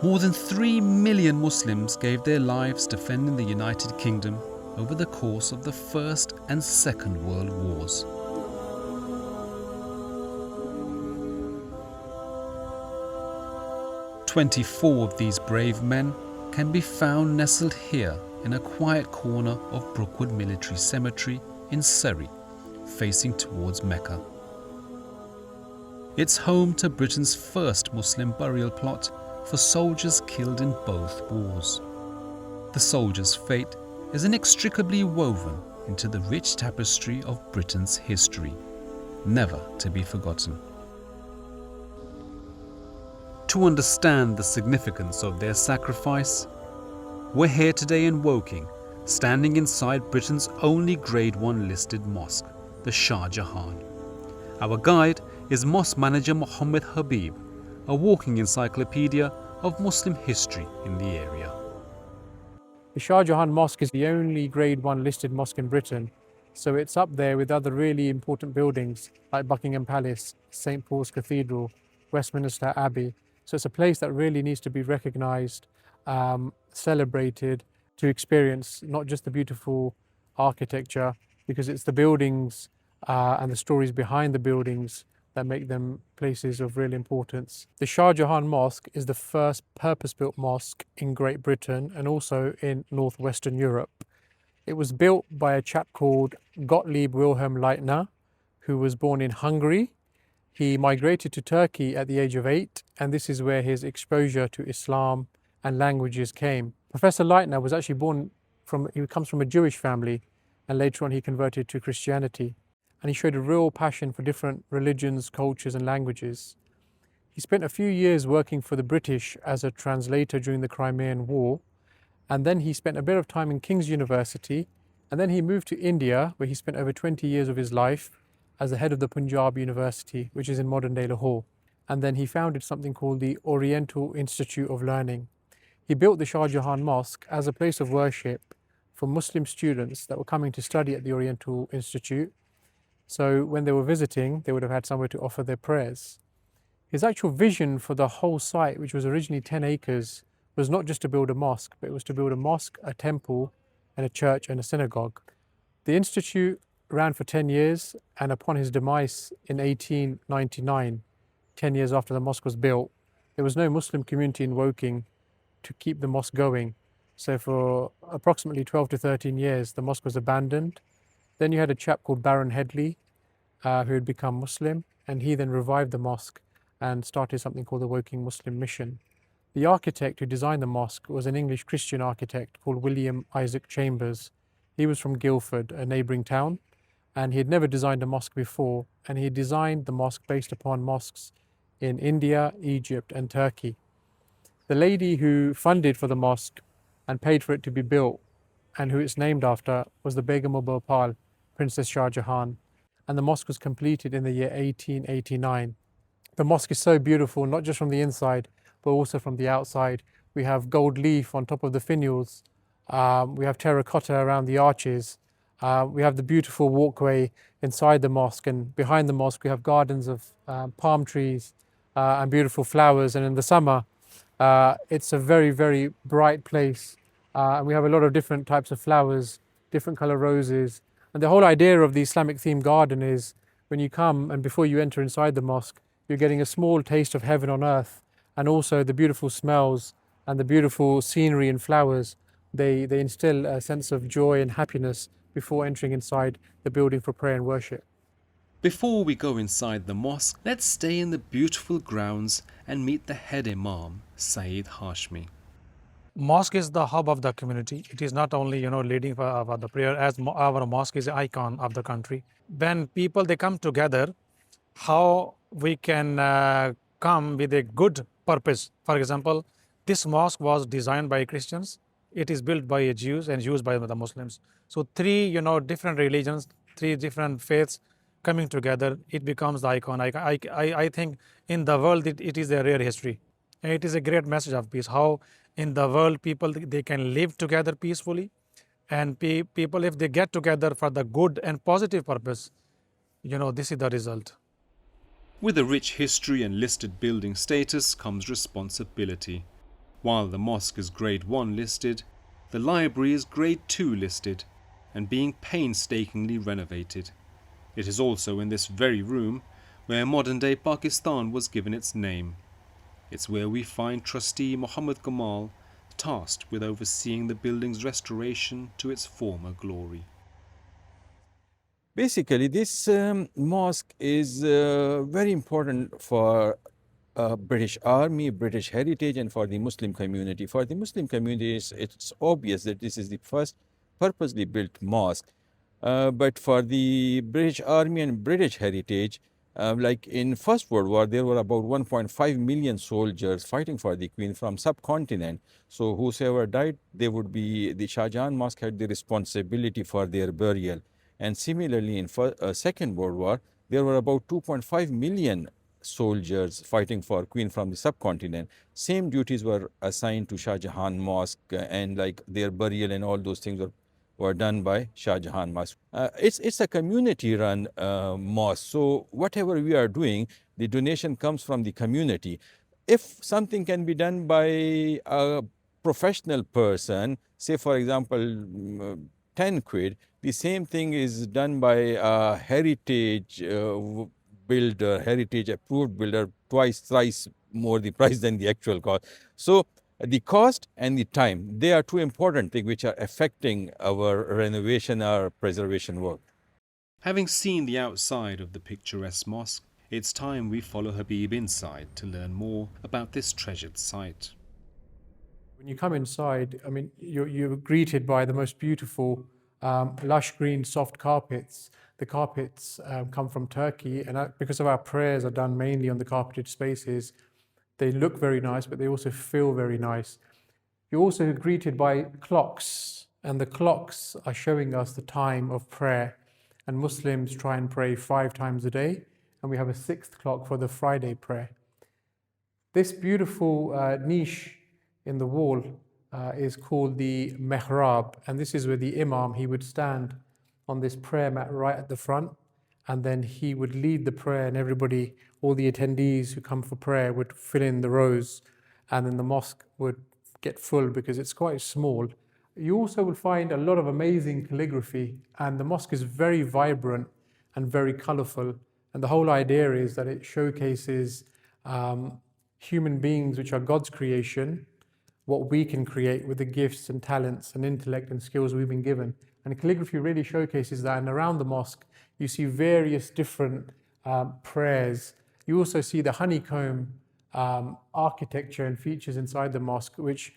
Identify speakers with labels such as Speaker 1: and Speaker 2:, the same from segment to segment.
Speaker 1: More than 3 million Muslims gave their lives defending the United Kingdom over the course of the First and Second World Wars. "24 of these brave men can be found nestled here in a quiet corner of Brookwood Military Cemetery in Surrey, facing towards Mecca. It's home to Britain's first Muslim burial plot for soldiers killed in both wars. The soldiers' fate is inextricably woven into the rich tapestry of Britain's history, never to be forgotten. To understand the significance of their sacrifice, we're here today in Woking, standing inside Britain's only Grade 1 listed mosque, the Shah Jahan. Our guide is Mosque Manager Mohammed Habib, a walking encyclopedia of Muslim history in the area.
Speaker 2: The Shah Jahan Mosque is the only Grade 1 listed mosque in Britain, so it's up there with other really important buildings like Buckingham Palace, St Paul's Cathedral, Westminster Abbey. So it's a place that really needs to be recognised, celebrated, to experience not just the beautiful architecture, because it's the buildings and the stories behind the buildings that make them places of real importance. The Shah Jahan Mosque is the first purpose-built mosque in Great Britain and also in northwestern Europe. It was built by a chap called Gottlieb Wilhelm Leitner, who was born in Hungary. He migrated to Turkey at the age of 8, and this is where his exposure to Islam and languages came. Professor Leitner was actually he comes from a Jewish family, and later on he converted to Christianity. And he showed a real passion for different religions, cultures and languages. He spent a few years working for the British as a translator during the Crimean War, and then he spent a bit of time in King's University, and then he moved to India, where he spent over 20 years of his life as the head of the Punjab University, which is in modern-day Lahore. And then he founded something called the Oriental Institute of Learning. He built the Shah Jahan Mosque as a place of worship for Muslim students that were coming to study at the Oriental Institute. So when they were visiting, they would have had somewhere to offer their prayers. His actual vision for the whole site, which was originally 10 acres, was not just to build a mosque, but it was to build a mosque, a temple, and a church and a synagogue. The institute ran for 10 years, and upon his demise in 1899, 10 years after the mosque was built, there was no Muslim community in Woking to keep the mosque going. So for approximately 12 to 13 years, the mosque was abandoned. Then you had a chap called Baron Headley, who had become Muslim, and he then revived the mosque and started something called the Woking Muslim Mission. The architect who designed the mosque was an English Christian architect called William Isaac Chambers. He was from Guildford, a neighbouring town, and he had never designed a mosque before, and he designed the mosque based upon mosques in India, Egypt and Turkey. The lady who funded for the mosque and paid for it to be built, and who it's named after, was the Begum of Bhopal, Princess Shah Jahan, and the mosque was completed in the year 1889. The mosque is so beautiful, not just from the inside, but also from the outside. We have gold leaf on top of the finials, we have terracotta around the arches, we have the beautiful walkway inside the mosque, and behind the mosque we have gardens of palm trees and beautiful flowers, and in the summer it's a very, very bright place, and we have a lot of different types of flowers, different colour roses. And the whole idea of the Islamic themed garden is when you come and before you enter inside the mosque, you're getting a small taste of heaven on earth, and also the beautiful smells and the beautiful scenery and flowers. They instill a sense of joy and happiness before entering inside the building for prayer and worship.
Speaker 1: Before we go inside the mosque, let's stay in the beautiful grounds and meet the head imam, Saeed Hashmi.
Speaker 3: Mosque is the hub of the community. It is not only, leading for the prayer, as our mosque is an icon of the country. When people, they come together, how we can come with a good purpose. For example, this mosque was designed by Christians. It is built by Jews and used by the Muslims. So three, different religions, three different faiths coming together, it becomes the icon. I think in the world, it is a rare history. And it is a great message of peace, how in the world people, they can live together peacefully, and people, if they get together for the good and positive purpose, this is the result.
Speaker 1: With a rich history and listed building status comes responsibility. While the mosque is Grade 1 listed, the library is Grade 2 listed and being painstakingly renovated. It is also in this very room where modern-day Pakistan was given its name. It's where we find trustee Muhammad Gamal tasked with overseeing the building's restoration to its former glory.
Speaker 4: Basically, this mosque is very important for British Army, British heritage, and for the Muslim community. For the Muslim community, it's obvious that this is the first purposely built mosque. But for the British Army and British heritage, like in First World War, there were about 1.5 million soldiers fighting for the Queen from subcontinent. So whosoever died, the Shah Jahan Mosque had the responsibility for their burial. And similarly, in Second World War, there were about 2.5 million soldiers fighting for Queen from the subcontinent. Same duties were assigned to Shah Jahan Mosque, and like their burial and all those things were done by Shah Jahan Mosque. It's a community-run mosque. So whatever we are doing, the donation comes from the community. If something can be done by a professional person, say for example, 10 quid, the same thing is done by a heritage builder, heritage approved builder, twice, thrice more the price than the actual cost. So the cost and the time, they are two important things which are affecting our renovation, our preservation work.
Speaker 1: Having seen the outside of the picturesque mosque, it's time we follow Habib inside to learn more about this treasured site.
Speaker 2: When you come inside, I mean, you're greeted by the most beautiful lush green soft carpets. The carpets come from Turkey, and because of our prayers are done mainly on the carpeted spaces, they look very nice, but they also feel very nice. You're also greeted by clocks, and the clocks are showing us the time of prayer. And Muslims try and pray 5 times a day, and we have a 6th clock for the Friday prayer. This beautiful niche in the wall is called the mihrab, and this is where the imam, he would stand on this prayer mat right at the front, and then he would lead the prayer, and everybody, all the attendees who come for prayer would fill in the rows, and then the mosque would get full because it's quite small. You also will find a lot of amazing calligraphy, and the mosque is very vibrant and very colorful, and the whole idea is that it showcases human beings, which are God's creation, what we can create with the gifts and talents and intellect and skills we've been given. And calligraphy really showcases that. And around the mosque, you see various different prayers. You also see the honeycomb architecture and features inside the mosque, which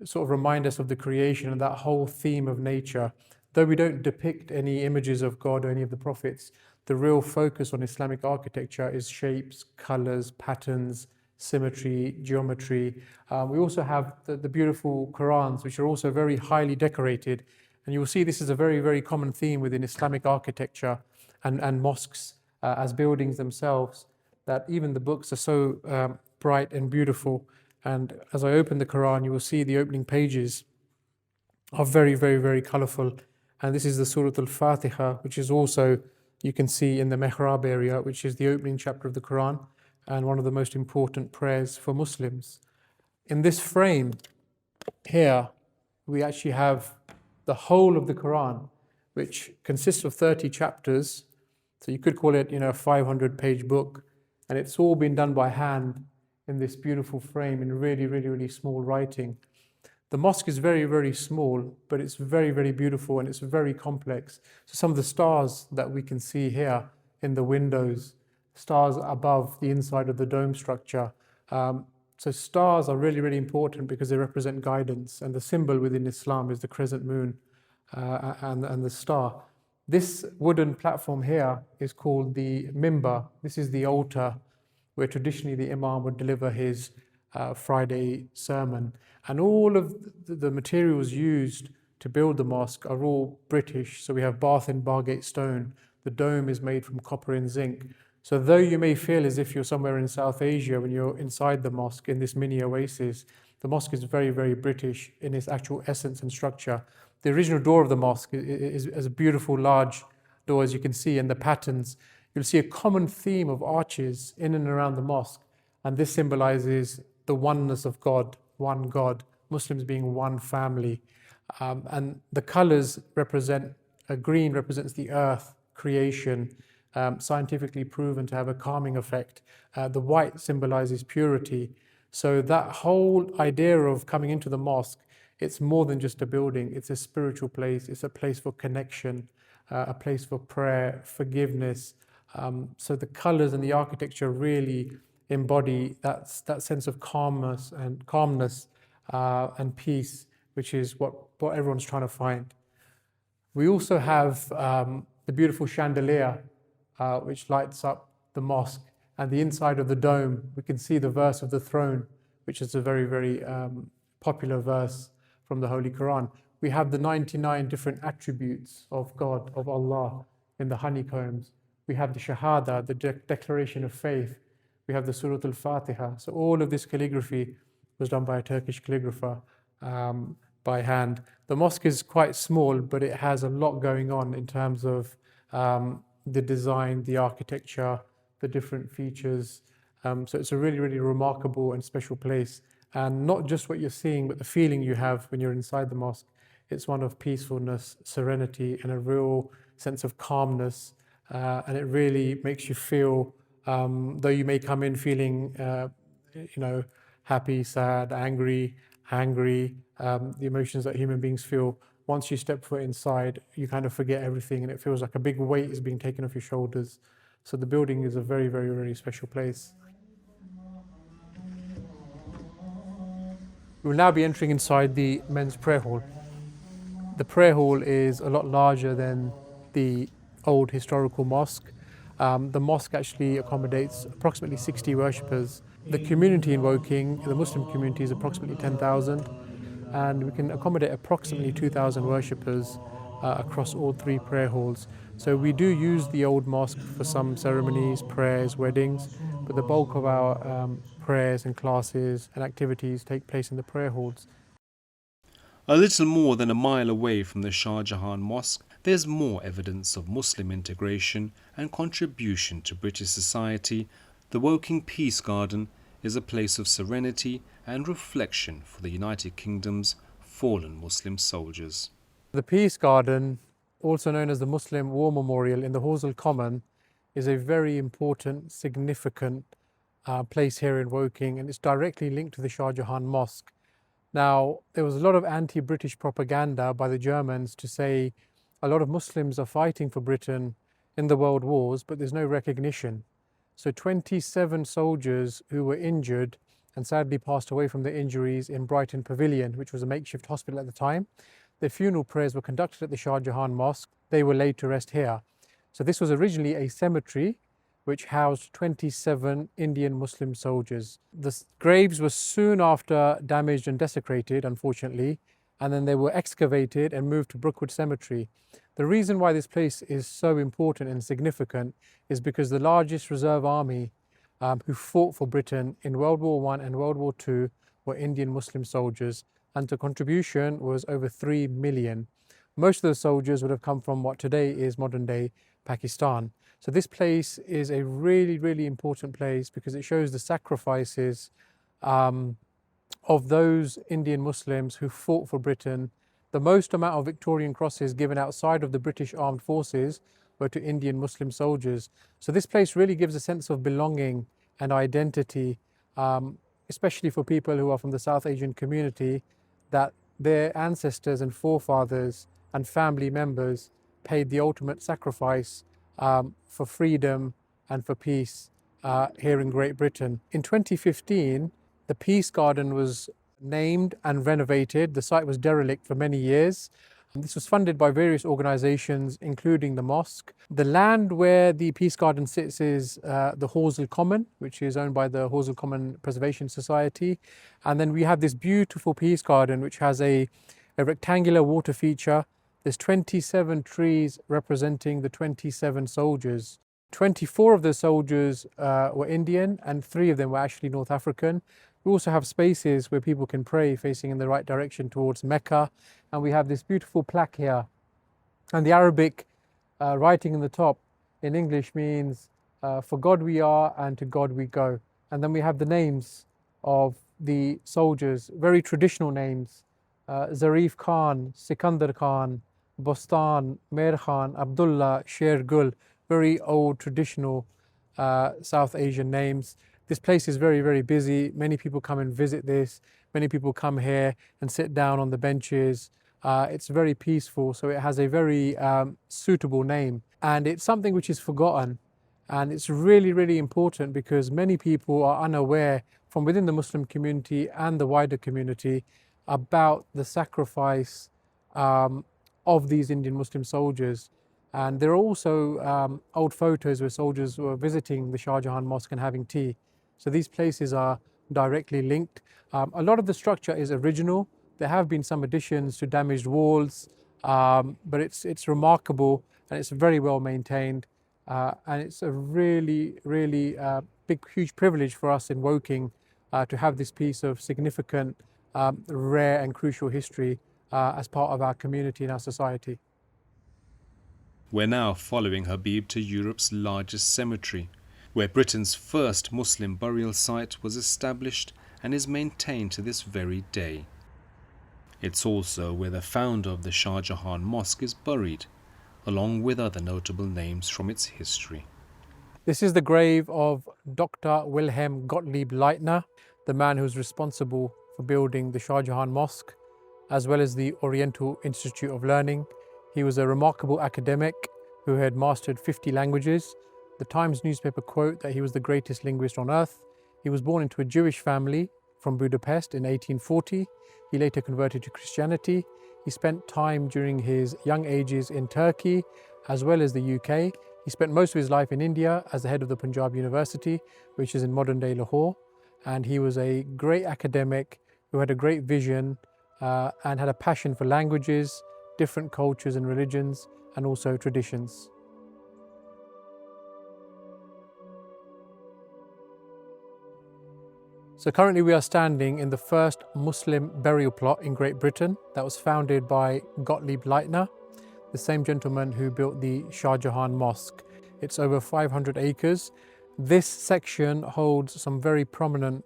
Speaker 2: sort of remind us of the creation and that whole theme of nature. Though we don't depict any images of God or any of the prophets, the real focus on Islamic architecture is shapes, colors, patterns, symmetry, geometry. We also have the beautiful Qurans, which are also very highly decorated. And you will see this is a very, very common theme within Islamic architecture and mosques as buildings themselves, that even the books are so bright and beautiful. And as I open the Quran, you will see the opening pages are very, very, very colorful. And this is the Surah Al-Fatiha, which is also, you can see in the mihrab area, which is the opening chapter of the Quran, and one of the most important prayers for Muslims. In this frame here, we actually have the whole of the Quran, which consists of 30 chapters. So you could call it, a 500-page book. And it's all been done by hand in this beautiful frame in really, really, really small writing. The mosque is very, very small, but it's very, very beautiful and it's very complex. So some of the stars that we can see here in the windows, stars above the inside of the dome structure. So stars are really, really important because they represent guidance, and the symbol within Islam is the crescent moon and the star. This wooden platform here is called the mimbar. This is the altar where traditionally the imam would deliver his Friday sermon. And all of the materials used to build the mosque are all British. So we have Bath and Bargate stone. The dome is made from copper and zinc. So though you may feel as if you're somewhere in South Asia when you're inside the mosque in this mini oasis, the mosque is very, very British in its actual essence and structure. The original door of the mosque is a beautiful large door, as you can see, and the patterns. You'll see a common theme of arches in and around the mosque, and this symbolizes the oneness of God one God, Muslims being one family. And the colors represent, green represents the earth, creation, scientifically proven to have a calming effect. The white symbolizes purity. So that whole idea of coming into the mosque, it's more than just a building, it's a spiritual place, it's a place for connection, a place for prayer, forgiveness. So the colors and the architecture really embody that sense of calmness and peace, which is what everyone's trying to find. We also have the beautiful chandelier, which lights up the mosque. And the inside of the dome, we can see the verse of the throne, which is a very, very popular verse from the Holy Quran. We have the 99 different attributes of God, of Allah, in the honeycombs. We have the Shahada, the declaration of faith. We have the Surah Al-Fatiha. So all of this calligraphy was done by a Turkish calligrapher by hand. The mosque is quite small, but it has a lot going on in terms of the design, the architecture, the different features. So it's a really, really remarkable and special place. And not just what you're seeing, but the feeling you have when you're inside the mosque. It's one of peacefulness, serenity, and a real sense of calmness. And it really makes you feel, though you may come in feeling, happy, sad, angry, the emotions that human beings feel. Once you step foot inside, you kind of forget everything, and it feels like a big weight is being taken off your shoulders. So the building is a very, very, very special place. We will now be entering inside the men's prayer hall. The prayer hall is a lot larger than the old historical mosque. The mosque actually accommodates approximately 60 worshippers. The community in Woking, the Muslim community, is approximately 10,000, and we can accommodate approximately 2,000 worshippers across all three prayer halls. So we do use the old mosque for some ceremonies, prayers, weddings, but the bulk of our prayers and classes and activities take place in the prayer halls.
Speaker 1: A little more than a mile away from the Shah Jahan Mosque, there's more evidence of Muslim integration and contribution to British society. The Woking Peace Garden is a place of serenity and reflection for the United Kingdom's fallen Muslim soldiers.
Speaker 2: The Peace Garden, also known as the Muslim War Memorial in the Horsell Common, is a very important, significant place here in Woking, and it's directly linked to the Shah Jahan Mosque. Now, there was a lot of anti-British propaganda by the Germans to say a lot of Muslims are fighting for Britain in the world wars, but there's no recognition. So 27 soldiers who were injured and sadly passed away from their injuries in Brighton Pavilion, which was a makeshift hospital at the time. Their funeral prayers were conducted at the Shah Jahan Mosque. They were laid to rest here. So this was originally a cemetery which housed 27 Indian Muslim soldiers. The graves were soon after damaged and desecrated, unfortunately, and then they were excavated and moved to Brookwood Cemetery. The reason why this place is so important and significant is because the largest reserve army who fought for Britain in World War I and World War II were Indian Muslim soldiers, and the contribution was over 3 million. Most of those soldiers would have come from what today is modern-day Pakistan. So this place is a really, really important place because it shows the sacrifices of those Indian Muslims who fought for Britain. The most amount of Victorian crosses given outside of the British Armed Forces were to Indian Muslim soldiers. So this place really gives a sense of belonging and identity, especially for people who are from the South Asian community, that their ancestors and forefathers and family members paid the ultimate sacrifice for freedom and for peace here in Great Britain. In 2015, the Peace Garden was named and renovated. The site was derelict for many years. This was funded by various organisations, including the mosque. The land where the Peace Garden sits is the Horsell Common, which is owned by the Horsell Common Preservation Society. And then we have this beautiful Peace Garden, which has a rectangular water feature. There's 27 trees representing the 27 soldiers. 24 of the soldiers were Indian and 3 of them were actually North African. We also have spaces where people can pray facing in the right direction towards Mecca. And we have this beautiful plaque here. And the Arabic writing in the top in English means, for God we are and to God we go. And then we have the names of the soldiers, very traditional names, Zarif Khan, Sikandar Khan, Bostan, Mer Khan, Abdullah, Sher Gul, very old traditional South Asian names. This place is very, very busy. Many people come and visit this. Many people come here and sit down on the benches. It's very peaceful, so it has a very suitable name. And it's something which is forgotten. And it's really, really important because many people are unaware from within the Muslim community and the wider community about the sacrifice of these Indian Muslim soldiers. And there are also old photos where soldiers were visiting the Shah Jahan Mosque and having tea. So these places are directly linked. A lot of the structure is original. There have been some additions to damaged walls, but it's remarkable and it's very well maintained. And it's a really, really big, huge privilege for us in Woking to have this piece of significant, rare and crucial history as part of our community and our society.
Speaker 1: We're now following Habib to Europe's largest cemetery, where Britain's first Muslim burial site was established and is maintained to this very day. It's also where the founder of the Shah Jahan Mosque is buried, along with other notable names from its history.
Speaker 2: This is the grave of Dr Wilhelm Gottlieb Leitner, the man who was responsible for building the Shah Jahan Mosque, as well as the Oriental Institute of Learning. He was a remarkable academic who had mastered 50 languages. The Times newspaper quote that he was the greatest linguist on earth. He was born into a Jewish family from Budapest in 1840. He later converted to Christianity. He spent time during his young ages in Turkey as well as the UK. He spent most of his life in India as the head of the Punjab University, which is in modern-day Lahore. And he was a great academic who had a great vision and had a passion for languages, different cultures and religions, and also traditions. So currently we are standing in the first Muslim burial plot in Great Britain that was founded by Gottlieb Leitner, the same gentleman who built the Shah Jahan Mosque. It's over 500 acres. This section holds some very prominent,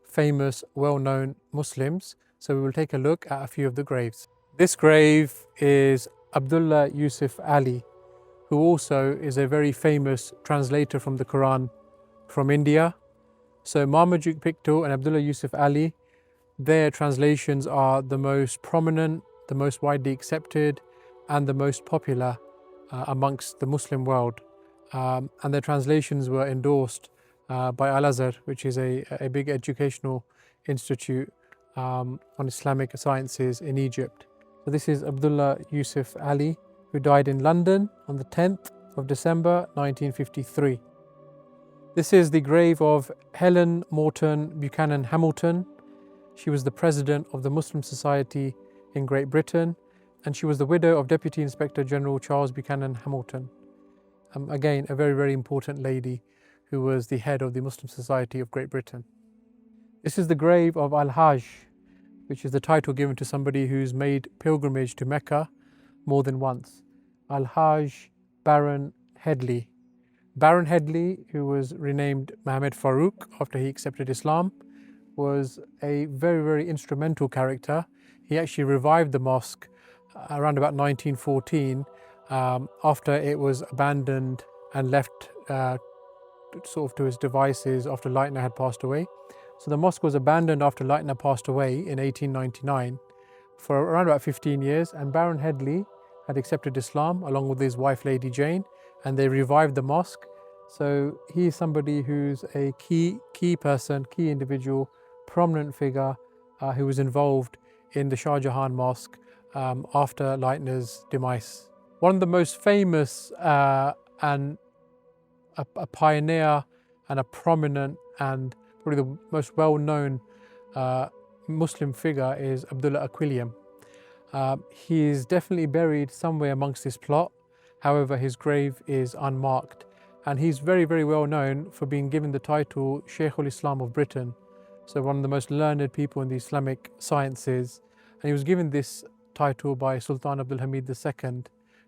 Speaker 2: famous, well-known Muslims. So we will take a look at a few of the graves. This grave is Abdullah Yusuf Ali, who also is a very famous translator from the Quran from India. So Marmaduke Pictou and Abdullah Yusuf Ali, their translations are the most prominent, the most widely accepted, and the most popular amongst the Muslim world. And their translations were endorsed by Al-Azhar, which is a big educational institute on Islamic sciences in Egypt. So this is Abdullah Yusuf Ali, who died in London on the 10th of December 1953. This is the grave of Helen Morton Buchanan Hamilton. She was the president of the Muslim Society in Great Britain, and she was the widow of Deputy Inspector General Charles Buchanan Hamilton. Again, a very, very important lady who was the head of the Muslim Society of Great Britain. This is the grave of Al-Hajj, which is the title given to somebody who's made pilgrimage to Mecca more than once. Al-Hajj Baron Headley. Baron Headley, who was renamed Mohammed Farooq after he accepted Islam, was a very, very instrumental character. He actually revived the mosque around about 1914 after it was abandoned and left sort of to its devices after Leitner had passed away. So the mosque was abandoned after Leitner passed away in 1899 for around about 15 years, and Baron Headley had accepted Islam along with his wife Lady Jane, and they revived the mosque. So he is somebody who's a key person, key individual, prominent figure who was involved in the Shah Jahan Mosque after Leitner's demise. One of the most famous and a pioneer and a prominent and probably the most well-known Muslim figure is Abdullah Wilhelm. He is definitely buried somewhere amongst this plot. However, his grave is unmarked, and he's very, very well known for being given the title Shaykh al-Islam of Britain, so one of the most learned people in the Islamic sciences. And he was given this title by Sultan Abdul Hamid II,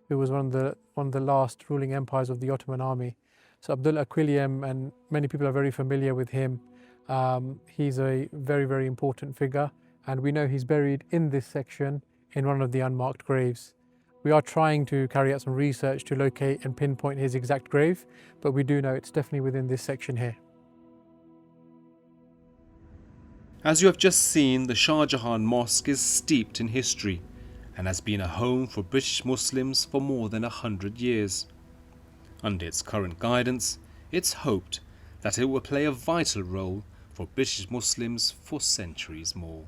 Speaker 2: who was one of the last ruling empires of the Ottoman army. So Abdullah Wilhelm, and many people are very familiar with him, He's a very, very important figure, and we know he's buried in this section in one of the unmarked graves. We are trying to carry out some research to locate and pinpoint his exact grave, but we do know it's definitely within this section here.
Speaker 1: As you have just seen, the Shah Jahan Mosque is steeped in history and has been a home for British Muslims for more than 100 years. Under its current guidance, it's hoped that it will play a vital role for British Muslims for centuries more.